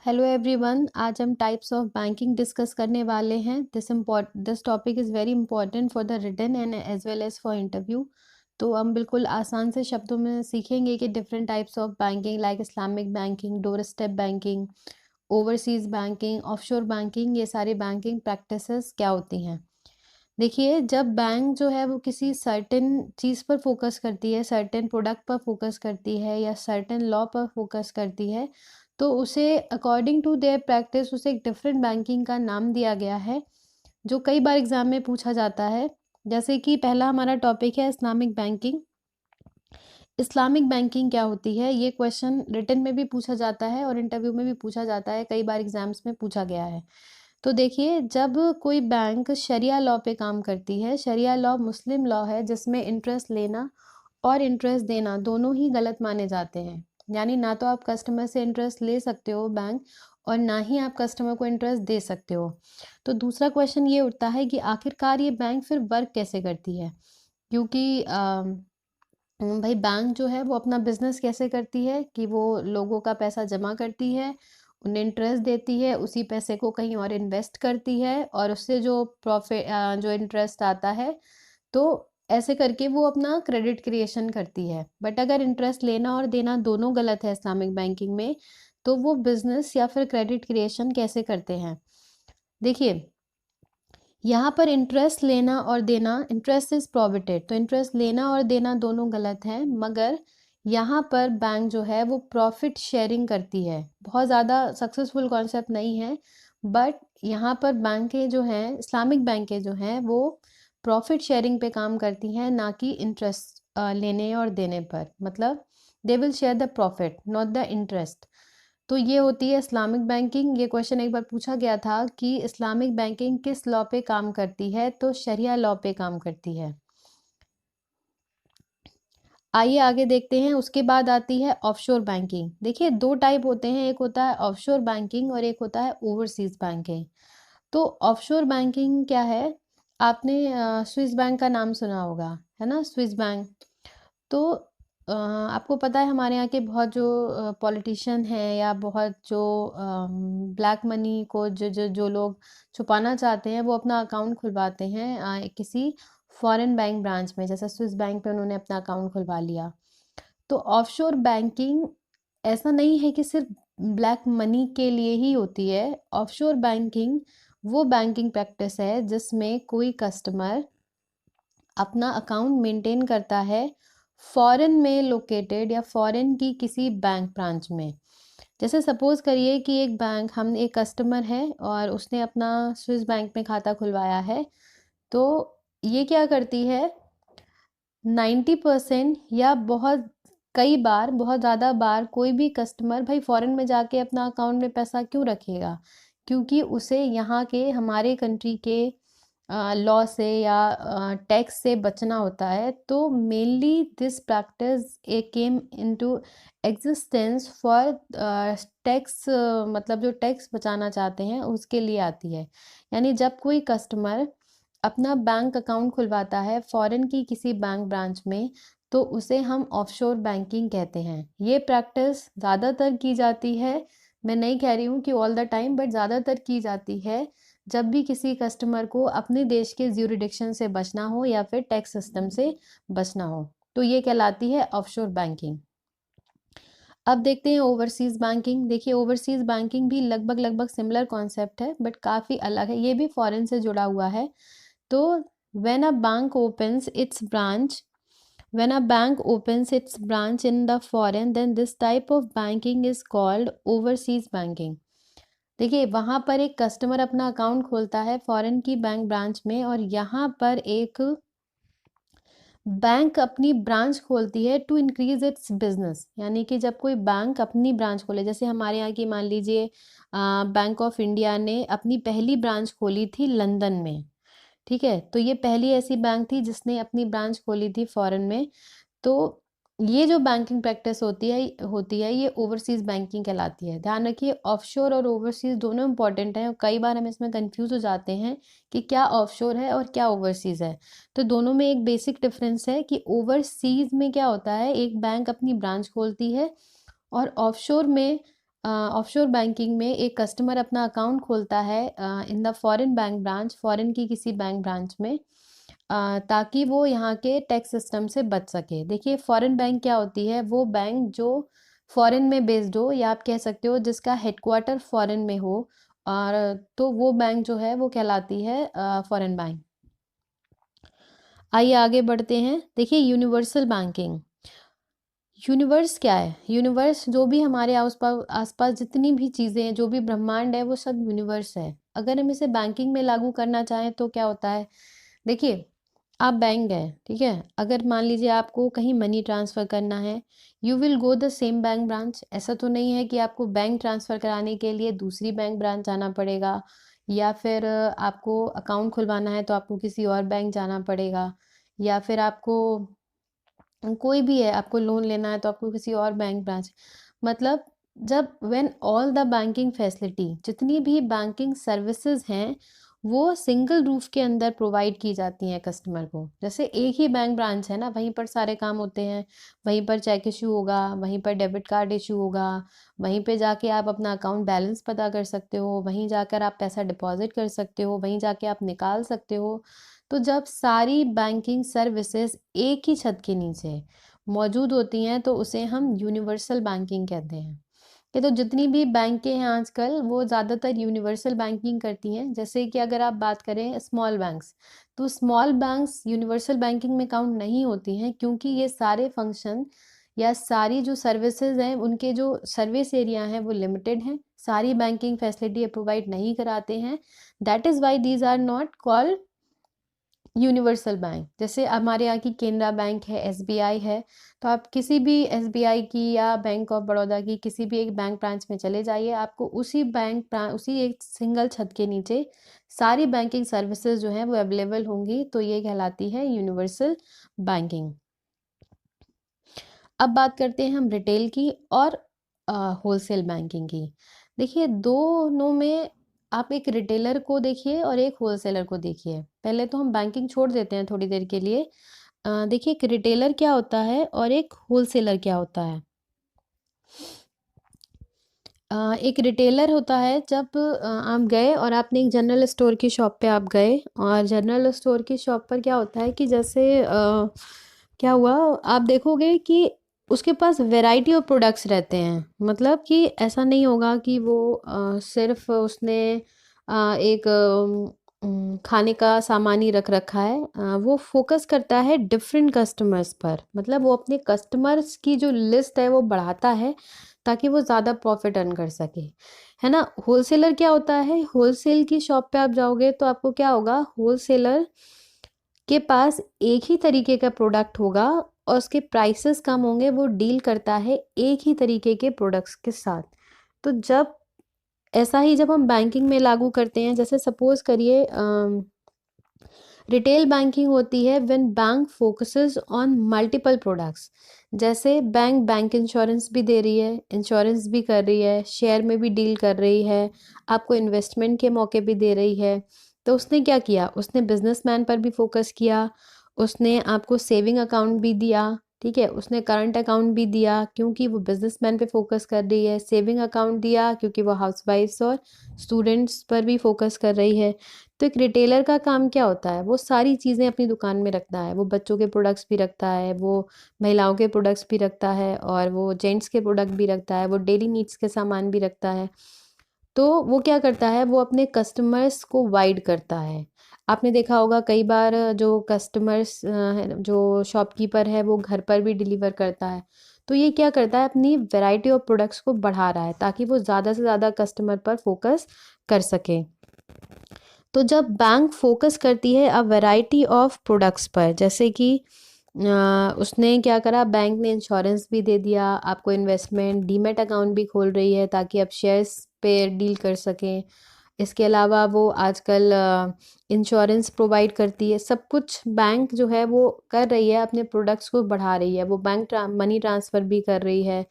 Hello everyone, आज हम types of banking discuss करने वाले हैं। This topic is very important for the written and as well as for interview. तो हम बिल्कुल आसान से शब्दों में सीखेंगे कि different types of banking like Islamic banking, doorstep banking, overseas banking, offshore banking, ये सारी बैंकिंग प्रैक्टिसेस क्या होती हैं। देखिए, जब बैंक जो है वो किसी सर्टेन चीज़ पर फोकस करती है, सर्टेन प्रोडक्ट पर फोकस करती है या सर्टेन लॉ पर फोकस करती है, तो उसे अकॉर्डिंग टू देयर प्रैक्टिस उसे एक डिफरेंट बैंकिंग का नाम दिया गया है, जो कई बार एग्जाम में पूछा जाता है। जैसे कि पहला हमारा टॉपिक है इस्लामिक बैंकिंग। इस्लामिक बैंकिंग क्या होती है, ये क्वेश्चन रिटन में भी पूछा जाता है और इंटरव्यू में भी पूछा जाता है, कई बार एग्जाम्स में पूछा गया है। तो देखिए, जब कोई बैंक शरिया लॉ पे काम करती है, शरिया लॉ मुस्लिम लॉ है जिसमें इंटरेस्ट लेना और इंटरेस्ट देना दोनों ही गलत माने जाते हैं। यानी ना तो आप कस्टमर से इंटरेस्ट ले सकते हो बैंक, और ना ही आप कस्टमर को इंटरेस्ट दे सकते हो। तो दूसरा क्वेश्चन ये उठता है कि आखिरकार ये बैंक फिर वर्क कैसे करती है, क्योंकि भाई बैंक जो है वो अपना बिजनेस कैसे करती है कि वो लोगों का पैसा जमा करती है, उन्हें इंटरेस्ट देती है, उसी पैसे को कहीं और इन्वेस्ट करती है और उससे जो प्रॉफिट जो इंटरेस्ट आता है, तो ऐसे करके वो अपना क्रेडिट क्रिएशन करती है। बट अगर इंटरेस्ट लेना और देना दोनों गलत है इस्लामिक बैंकिंग में, तो वो बिजनेस या फिर क्रेडिट क्रिएशन कैसे करते हैं। देखिए, यहाँ पर इंटरेस्ट लेना और देना, इंटरेस्ट इज प्रोविटेड, तो इंटरेस्ट लेना और देना दोनों गलत है, मगर यहाँ पर बैंक जो है वो प्रॉफिट शेयरिंग करती है। बहुत ज़्यादा सक्सेसफुल कॉन्सेप्ट नहीं है, बट यहाँ पर बैंकें जो हैं, इस्लामिक बैंकें जो हैं, वो प्रॉफिट शेयरिंग पे काम करती हैं, ना कि इंटरेस्ट लेने और देने पर। मतलब they will share the profit not the interest. तो ये होती है इस्लामिक बैंकिंग। ये क्वेश्चन एक बार पूछा गया था कि इस्लामिक बैंकिंग किस लॉ पे काम करती है, तो शरिया लॉ पे काम करती है। आइए आगे देखते हैं। उसके बाद आती है ऑफशोर बैंकिंग। देखिए, दो टाइप होते हैं, एक होता है ऑफशोर बैंकिंग और एक होता है ओवरसीज बैंकिंग। तो ऑफशोर बैंकिंग क्या है, आपने स्विस बैंक का नाम सुना होगा, है ना, स्विस बैंक। तो आपको पता है हमारे यहाँ के बहुत जो पॉलिटिशियन हैं या बहुत जो ब्लैक मनी को जो लोग छुपाना चाहते हैं, वो अपना अकाउंट खुलवाते हैं किसी फॉरेन बैंक ब्रांच में, जैसे स्विस बैंक पे उन्होंने अपना अकाउंट खुलवा लिया। तो ऑफशोर बैंकिंग ऐसा नहीं है कि सिर्फ ब्लैक मनी के लिए ही होती है। ऑफशोर बैंकिंग वो बैंकिंग प्रैक्टिस है जिसमें कोई कस्टमर अपना अकाउंट मेंटेन करता है फॉरेन में लोकेटेड या फॉरेन की किसी बैंक ब्रांच में। जैसे सपोज करिए कि एक बैंक, हम एक कस्टमर है और उसने अपना स्विस बैंक में खाता खुलवाया है। तो ये क्या करती है, 90% या बहुत कई बार, बहुत ज़्यादा बार, कोई भी कस्टमर भाई फॉरेन में जाके अपना अकाउंट में पैसा क्यों रखेगा, क्योंकि उसे यहाँ के, हमारे कंट्री के लॉ से या टैक्स से बचना होता है। तो mainly this practice A came into existence for tax, मतलब जो टैक्स बचाना चाहते हैं उसके लिए आती है। यानी जब कोई कस्टमर अपना बैंक अकाउंट खुलवाता है फॉरेन की किसी बैंक ब्रांच में, तो उसे हम ऑफशोर बैंकिंग कहते हैं। ये प्रैक्टिस ज़्यादातर की जाती है, मैं नहीं कह रही हूँ कि ऑल द टाइम, बट ज़्यादातर की जाती है जब भी किसी कस्टमर को अपने देश के ज्यूरिडिक्शन से बचना हो या फिर टैक्स सिस्टम से बचना हो, तो ये कहलाती है ऑफशोर बैंकिंग। अब देखते हैं ओवरसीज बैंकिंग। देखिए, ओवरसीज बैंकिंग भी लगभग लगभग सिमिलर कॉन्सेप्ट है, बट काफ़ी अलग है, ये भी फॉरेन से जुड़ा हुआ है। तो when a bank opens its branch when a bank opens its branch in the foreign, then this type of banking is called overseas banking। देखिए, वहाँ पर एक कस्टमर अपना अकाउंट खोलता है फॉरेन की बैंक ब्रांच में, और यहाँ पर एक बैंक अपनी ब्रांच खोलती है टू इंक्रीज इट्स बिजनेस। यानी कि जब कोई बैंक अपनी ब्रांच खोले, जैसे हमारे यहाँ की मान लीजिए बैंक ऑफ इंडिया ने अपनी पहली ब्रांच खोली थी लंदन में, ठीक है, तो ये पहली ऐसी बैंक थी जिसने अपनी ब्रांच खोली थी फॉरेन में। तो ये जो बैंकिंग प्रैक्टिस होती है ये ओवरसीज बैंकिंग कहलाती है। ध्यान रखिए, ऑफशोर और ओवरसीज दोनों इंपॉर्टेंट हैं, और कई बार हम इसमें कंफ्यूज हो जाते हैं कि क्या ऑफशोर है और क्या ओवरसीज है। तो दोनों में एक बेसिक डिफरेंस है कि ओवरसीज में क्या होता है, एक बैंक अपनी ब्रांच खोलती है, और ऑफशोर में ऑफशोर बैंकिंग में एक कस्टमर अपना अकाउंट खोलता है in the foreign bank branch, foreign की किसी बैंक ब्रांच में, ताकि वो यहाँ के टैक्स सिस्टम से बच सके। देखिए फॉरेन बैंक क्या होती है, वो बैंक जो फॉरेन में बेस्ड हो, या आप कह सकते हो जिसका हेडक्वार्टर फॉरेन में हो, और तो वो बैंक जो है वो कहलाती है फॉरेन बैंक। आइए आगे बढ़ते हैं। देखिए यूनिवर्सल बैंकिंग, यूनिवर्स क्या है? यूनिवर्स जो भी हमारे आसपास आसपास जितनी भी चीज़ें हैं, जो भी ब्रह्मांड है, वो सब यूनिवर्स है। अगर हम इसे बैंकिंग में लागू करना चाहें तो क्या होता है? देखिए आप बैंक गए, ठीक है, अगर मान लीजिए आपको कहीं मनी ट्रांसफ़र करना है, you will go the same bank branch. ऐसा तो नहीं है कि आपको बैंक ट्रांसफ़र कराने के लिए दूसरी बैंक ब्रांच जाना पड़ेगा, या फिर आपको अकाउंट खुलवाना है तो आपको किसी और बैंक जाना पड़ेगा, या फिर आपको कोई भी है, आपको लोन लेना है तो आपको किसी और बैंक ब्रांच, मतलब जब when all the banking facility, जितनी भी बैंकिंग सर्विसेज हैं, वो सिंगल रूफ के अंदर प्रोवाइड की जाती हैं कस्टमर को। जैसे एक ही बैंक ब्रांच है ना, वहीं पर सारे काम होते हैं, वहीं पर चेक इशू होगा, वहीं पर डेबिट कार्ड इशू होगा, वहीं पे जाके आप अपना अकाउंट बैलेंस पता कर सकते हो, वहीं जाकर आप पैसा डिपॉजिट कर सकते हो, वहीं जाके आप निकाल सकते हो। तो जब सारी बैंकिंग सर्विसेज एक ही छत के नीचे मौजूद होती हैं तो उसे हम यूनिवर्सल बैंकिंग कहते हैं। ये तो जितनी भी बैंकें हैं आजकल वो ज़्यादातर यूनिवर्सल बैंकिंग करती हैं। जैसे कि अगर आप बात करें स्मॉल बैंक्स, तो स्मॉल बैंक्स यूनिवर्सल बैंकिंग में काउंट नहीं होती हैं, क्योंकि ये सारे फंक्शन या सारी जो सर्विसेज हैं उनके जो सर्विस एरिया हैं वो लिमिटेड हैं, सारी बैंकिंग फैसिलिटी प्रोवाइड नहीं कराते हैं। That is why these are not called universal bank. जैसे हमारे यहाँ की केनरा बैंक है, एसबीआई है, तो आप किसी भी एसबीआई की या बैंक ऑफ बड़ौदा की किसी भी एक बैंक ब्रांच में चले जाइए, आपको उसी एक सिंगल छत के नीचे सारी बैंकिंग सर्विसेज जो हैं वो अवेलेबल होंगी। तो ये कहलाती है यूनिवर्सल बैंकिंग। अब बात करते हैं हम रिटेल की और होलसेल बैंकिंग की। देखिए दोनों में आप एक रिटेलर को देखिए और एक होलसेलर को देखिए। पहले तो हम बैंकिंग छोड़ देते हैं थोड़ी देर के लिए। देखिए एक रिटेलर क्या होता है और एक होलसेलर क्या होता है। एक रिटेलर होता है जब आप गए और आपने एक जनरल स्टोर की शॉप पे आप गए, और जनरल स्टोर की शॉप पर क्या होता है कि जैसे क्या हुआ, आप देखोगे कि उसके पास वैरायटी ऑफ प्रोडक्ट्स रहते हैं। मतलब कि ऐसा नहीं होगा कि वो सिर्फ उसने एक खाने का सामान ही रख रखा है। वो फोकस करता है डिफरेंट कस्टमर्स पर, मतलब वो अपने कस्टमर्स की जो लिस्ट है वो बढ़ाता है ताकि वो ज़्यादा प्रॉफिट अर्न कर सके, है ना। होलसेलर क्या होता है, होलसेल की शॉप पे आप जाओगे तो आपको क्या होगा, होलसेलर के पास एक ही तरीके का प्रोडक्ट होगा और उसके प्राइसेस कम होंगे। वो डील करता है एक ही तरीके के प्रोडक्ट्स के साथ। तो जब ऐसा ही जब हम बैंकिंग में लागू करते हैं, जैसे सपोज करिए रिटेल बैंकिंग होती है when bank focuses on multiple products. जैसे बैंक इंश्योरेंस भी दे रही है, इंश्योरेंस भी कर रही है, शेयर में भी डील कर रही है, आपको इन्वेस्टमेंट के मौके भी दे रही है। तो उसने क्या किया, उसने बिजनेसमैन पर भी फोकस किया, उसने आपको सेविंग अकाउंट भी दिया, ठीक है, उसने करंट अकाउंट भी दिया क्योंकि वो बिजनेसमैन पे फोकस कर रही है, सेविंग अकाउंट दिया क्योंकि वो हाउसवाइफ्स और स्टूडेंट्स पर भी फोकस कर रही है। तो एक रिटेलर का काम क्या होता है, वो सारी चीज़ें अपनी दुकान में रखता है। वो बच्चों के प्रोडक्ट्स भी रखता है, वो महिलाओं के प्रोडक्ट्स भी रखता है, और वो जेंट्स के प्रोडक्ट भी रखता है, वो डेली नीड्स के सामान भी रखता है। तो वो क्या करता है, वो अपने कस्टमर्स को वाइड करता है। आपने देखा होगा कई बार जो कस्टमर्स जो शॉपकीपर है वो घर पर भी डिलीवर करता है। तो ये क्या करता है, अपनी वैरायटी ऑफ प्रोडक्ट्स को बढ़ा रहा है ताकि वो ज़्यादा से ज़्यादा कस्टमर पर फोकस कर सके। तो जब बैंक फोकस करती है अ वैरायटी ऑफ प्रोडक्ट्स पर, जैसे कि उसने क्या करा, बैंक ने इंश्योरेंस भी दे दिया आपको, इन्वेस्टमेंट डीमैट अकाउंट भी खोल रही है ताकि आप शेयर्स पे डील कर सकें। इसके अलावा वो आजकल इंश्योरेंस प्रोवाइड करती है। सब कुछ बैंक जो है वो कर रही है, अपने प्रोडक्ट्स को बढ़ा रही है। वो मनी ट्रांसफ़र भी कर रही है।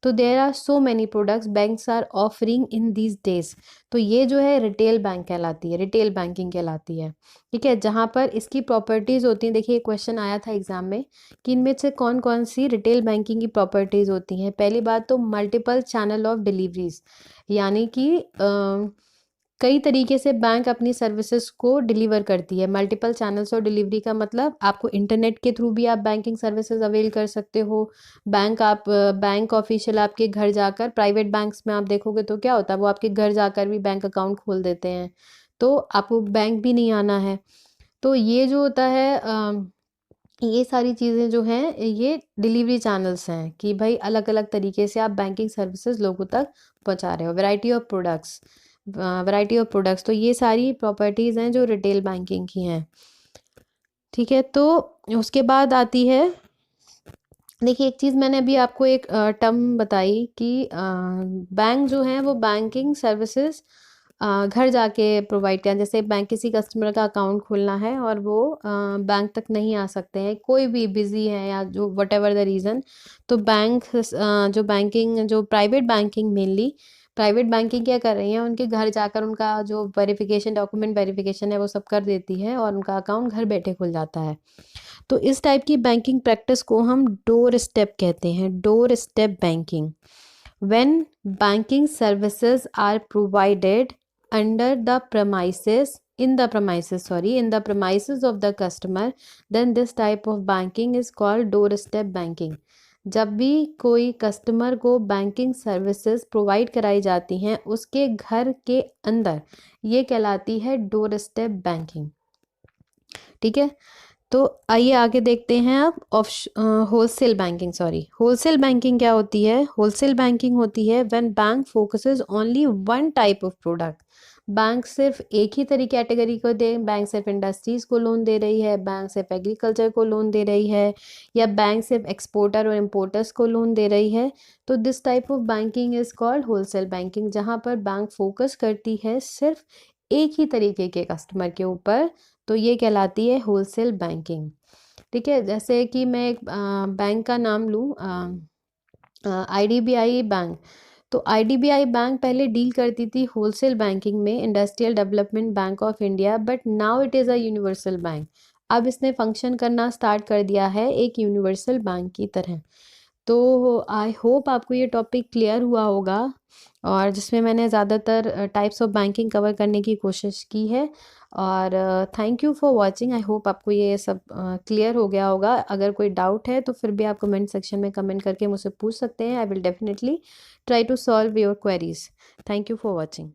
तो there are so many products banks are offering in these days. तो ये जो है रिटेल बैंक कहलाती है, रिटेल बैंकिंग कहलाती है। ठीक है, जहाँ पर इसकी प्रॉपर्टीज़ होती हैं, देखिए क्वेश्चन आया था एग्जाम में कि इनमें से कौन कौन सी रिटेल बैंकिंग की प्रॉपर्टीज़ होती हैं। पहली बात तो मल्टीपल चैनल ऑफ डिलीवरीज, यानी कि कई तरीके से बैंक अपनी सर्विसेज को डिलीवर करती है। मल्टीपल चैनल्स ऑफ डिलीवरी का मतलब आपको इंटरनेट के थ्रू भी आप बैंकिंग सर्विसेज अवेल कर सकते हो। बैंक ऑफिशियल आपके घर जाकर, प्राइवेट बैंक्स में आप देखोगे तो क्या होता है, वो आपके घर जाकर भी बैंक अकाउंट खोल देते हैं, तो आपको बैंक भी नहीं आना है। तो ये जो होता है ये सारी चीज़ें जो हैं ये डिलीवरी चैनल्स हैं कि भाई अलग अलग तरीके से आप बैंकिंग सर्विसेज लोगों तक पहुंचा रहे हो। वैरायटी ऑफ प्रोडक्ट्स, तो ये सारी प्रॉपर्टीज़ हैं जो रिटेल बैंकिंग की हैं। ठीक है, तो उसके बाद आती है, देखिए एक चीज़ मैंने अभी आपको एक टर्म बताई कि बैंक जो है वो बैंकिंग सर्विसेज घर जाके प्रोवाइड किया। जैसे बैंक किसी कस्टमर का अकाउंट खोलना है और वो बैंक तक नहीं आ सकते हैं, कोई भी बिजी है या जो वट एवर द रीज़न, तो जो private banking mainly private banking क्या कर रही है, उनके घर जाकर उनका जो वेरिफिकेशन, डॉक्यूमेंट वेरिफिकेशन है वो सब कर देती है और उनका अकाउंट घर बैठे खुल जाता है। तो इस टाइप की बैंकिंग प्रैक्टिस को हम डोर स्टेप कहते हैं, door step banking. When banking services are provided under the premises, in the premises of the customer, then this type of banking is called doorstep banking. जब भी कोई customer को banking services provide कराई जाती हैं उसके घर के अंदर, ये कहलाती है डोर स्टेप बैंकिंग। ठीक है, तो आइए आगे देखते हैं अब होलसेल बैंकिंग। होलसेल बैंकिंग क्या होती है? होलसेल बैंकिंग होती है when bank focuses only one type of product. Bank सिर्फ एक ही तरह कैटेगरी को दे, बैंक सिर्फ इंडस्ट्रीज को लोन दे रही है, बैंक सिर्फ एग्रीकल्चर को लोन दे रही है, या बैंक सिर्फ एक्सपोर्टर और इम्पोर्टर्स को लोन दे रही है, तो this type of banking is called wholesale banking, जहाँ पर बैंक फोकस करती है सिर्फ एक ही तरीके के कस्टमर के ऊपर, तो ये कहलाती है होलसेल बैंकिंग। ठीक है, जैसे कि मैं एक बैंक का नाम लूँ, IDBI बैंक। तो IDBI बैंक पहले डील करती थी होलसेल बैंकिंग में, industrial development bank of India, but now it is a universal bank. अब इसने फंक्शन करना स्टार्ट कर दिया है एक यूनिवर्सल बैंक की तरह। तो आई होप आपको ये टॉपिक क्लियर हुआ होगा, और जिसमें मैंने ज़्यादातर टाइप्स ऑफ बैंकिंग कवर करने की कोशिश की है। और thank you for watching. I hope आपको ये सब क्लियर हो गया होगा। अगर कोई डाउट है तो फिर भी आप कमेंट सेक्शन में कमेंट करके मुझसे पूछ सकते हैं। I will definitely try to solve your queries. Thank you for watching.